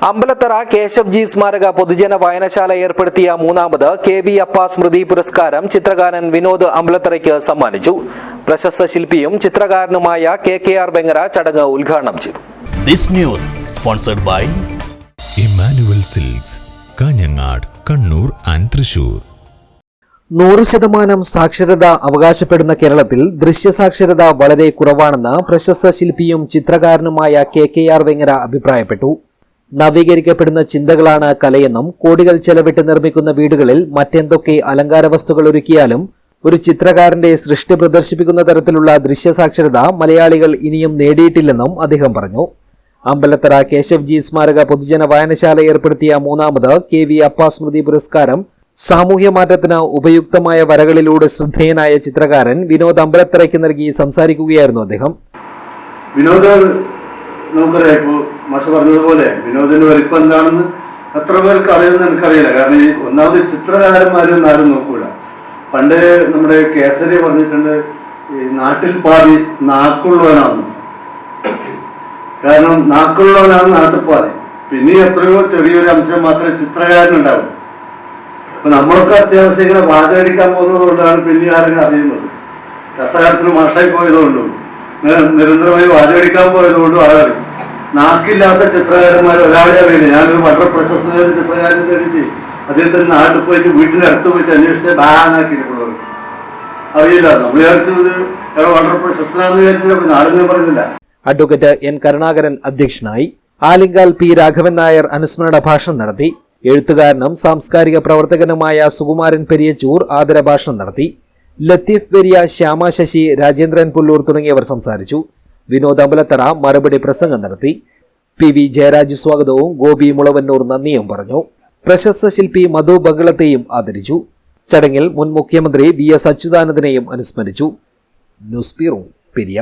അമ്പലത്തറ കേശവ്ജി സ്മാരക പൊതുജന വായനശാല ഏർപ്പെടുത്തിയ മൂന്നാമത് കെ.വി. അപ്പ സ്മൃതി പുരസ്കാരം ചിത്രകാരൻ വിനോദ് അമ്പലത്തറയ്ക്ക് സമ്മാനിച്ചു. പ്രശസ്ത ശില്പിയും ചിത്രകാരനുമായ കെ.ആർ. വെങ്ങര ചടങ്ങ് ഉദ്ഘാടനം ചെയ്തു. This news sponsored by Emmanuel Silks, Kanhangad, Kannur and Thrissur. 100% സാക്ഷരത അവകാശപ്പെടുന്ന കേരളത്തിൽ ദൃശ്യസാക്ഷരത വളരെ കുറവാണെന്ന് പ്രശസ്ത ശില്പിയും ചിത്രകാരനുമായ കെ.ആർ. വെങ്ങര അഭിപ്രായപ്പെട്ടു. നവീകരിക്കപ്പെടുന്ന ചിന്തകളാണ് കലയെന്നും കോടികൾ ചെലവിട്ട് നിർമ്മിക്കുന്ന വീടുകളിൽ മറ്റെന്തൊക്കെ അലങ്കാര വസ്തുക്കൾ ഒരുക്കിയാലും ഒരു ചിത്രകാരന്റെ സൃഷ്ടി പ്രദർശിപ്പിക്കുന്ന തരത്തിലുള്ള ദൃശ്യസാക്ഷരത മലയാളികൾ ഇനിയും നേടിയിട്ടില്ലെന്നും അദ്ദേഹം പറഞ്ഞു. അമ്പലത്തറ കേശവ്ജി സ്മാരക പൊതുജന വായനശാല ഏർപ്പെടുത്തിയ മൂന്നാമത് കെ.വി. അപ്പ സ്മൃതി പുരസ്കാരം സാമൂഹ്യ മാറ്റത്തിന് ഉപയുക്തമായ വരകളിലൂടെ ശ്രദ്ധേയനായ ചിത്രകാരൻ വിനോദ് അമ്പലത്തറയ്ക്ക് നൽകി സംസാരിക്കുകയായിരുന്നു അദ്ദേഹം. നമുക്കറിയാം, ഇപ്പോൾ മാഷ പറഞ്ഞതുപോലെ വിനോദിന്റെ വലിപ്പം എന്താണെന്ന് എത്ര പേർക്ക് അറിയുമെന്ന് എനിക്കറിയില്ല. കാരണം ഈ ഒന്നാമത് ചിത്രകാരന്മാരും ആരും നോക്കൂല. പണ്ട് നമ്മുടെ കേസരി പറഞ്ഞിട്ടുണ്ട്, ഈ നാട്ടിൽ പാതി നാക്കുള്ളവനാണെന്ന്. കാരണം നാക്കുള്ളവനാണ് നാട്ടിൽ പാതി. പിന്നെ എത്രയോ ചെറിയൊരു അംശം മാത്രമേ ചിത്രകാരനുണ്ടാവും. അപ്പൊ നമ്മളൊക്കെ അത്യാവശ്യം ഇങ്ങനെ വാചകടിക്കാൻ പോകുന്നത് കൊണ്ടാണ് പിന്നെ ആരെങ്കിലും അറിയുന്നത്. കഷ്ടകാലത്തിന് മാഷായി പോയതുകൊണ്ടും നിരന്തരമായി വാചകടിക്കാൻ പോയതുകൊണ്ടും ആളറിയും. നാക്കില്ലാത്ത ചിത്രകാരന്മാർ ഒരാളെ അറിയില്ല. ഞാനൊരു വളരെ പ്രശസ്തനായ ചിത്രകാരനെ തേടിച്ച് അദ്ദേഹത്തിന് നാട്ടിൽ പോയിട്ട് വീട്ടിനടുത്ത് പോയിട്ട് അന്വേഷിച്ച ബാനാക്കിയിട്ടുള്ളവർ അറിയില്ല. നമ്മൾ വിചാരിച്ചത് വളരെ പ്രശസ്തനാന്ന് വിചാരിച്ചത് നാടിനെ പറയുന്നില്ല. അഡ്വക്കേറ്റ് എൻ കരുണാകരൻ അധ്യക്ഷനായി. ആലിങ്കാൽ പി രാഘവൻ നായർ അനുസ്മരണ ഭാഷണം നടത്തി. എഴുത്തുകാരനും സാംസ്കാരിക പ്രവർത്തകനുമായ സുകുമാരൻ പെരിയച്ചൂർ ആദര ഭാഷണം നടത്തി. ലത്തീഫ് പെരിയ, ശ്യാമ ശശി, രാജേന്ദ്രൻ പുല്ലൂർ തുടങ്ങിയവർ സംസാരിച്ചു. വിനോദ് അമ്പലത്തറ മറുപടി പ്രസംഗം നടത്തി. പി.വി. ജയരാജ് സ്വാഗതവും ഗോപി മുളവന്നൂർ നന്ദിയും പറഞ്ഞു. പ്രശസ്ത ശില്പി മധു ബംഗളത്തെയും ആദരിച്ചു. ചടങ്ങിൽ മുൻ മുഖ്യമന്ത്രി വി.എസ്. അച്യുതാനന്ദനെയും അനുസ്മരിച്ചു. News bureau, Periya.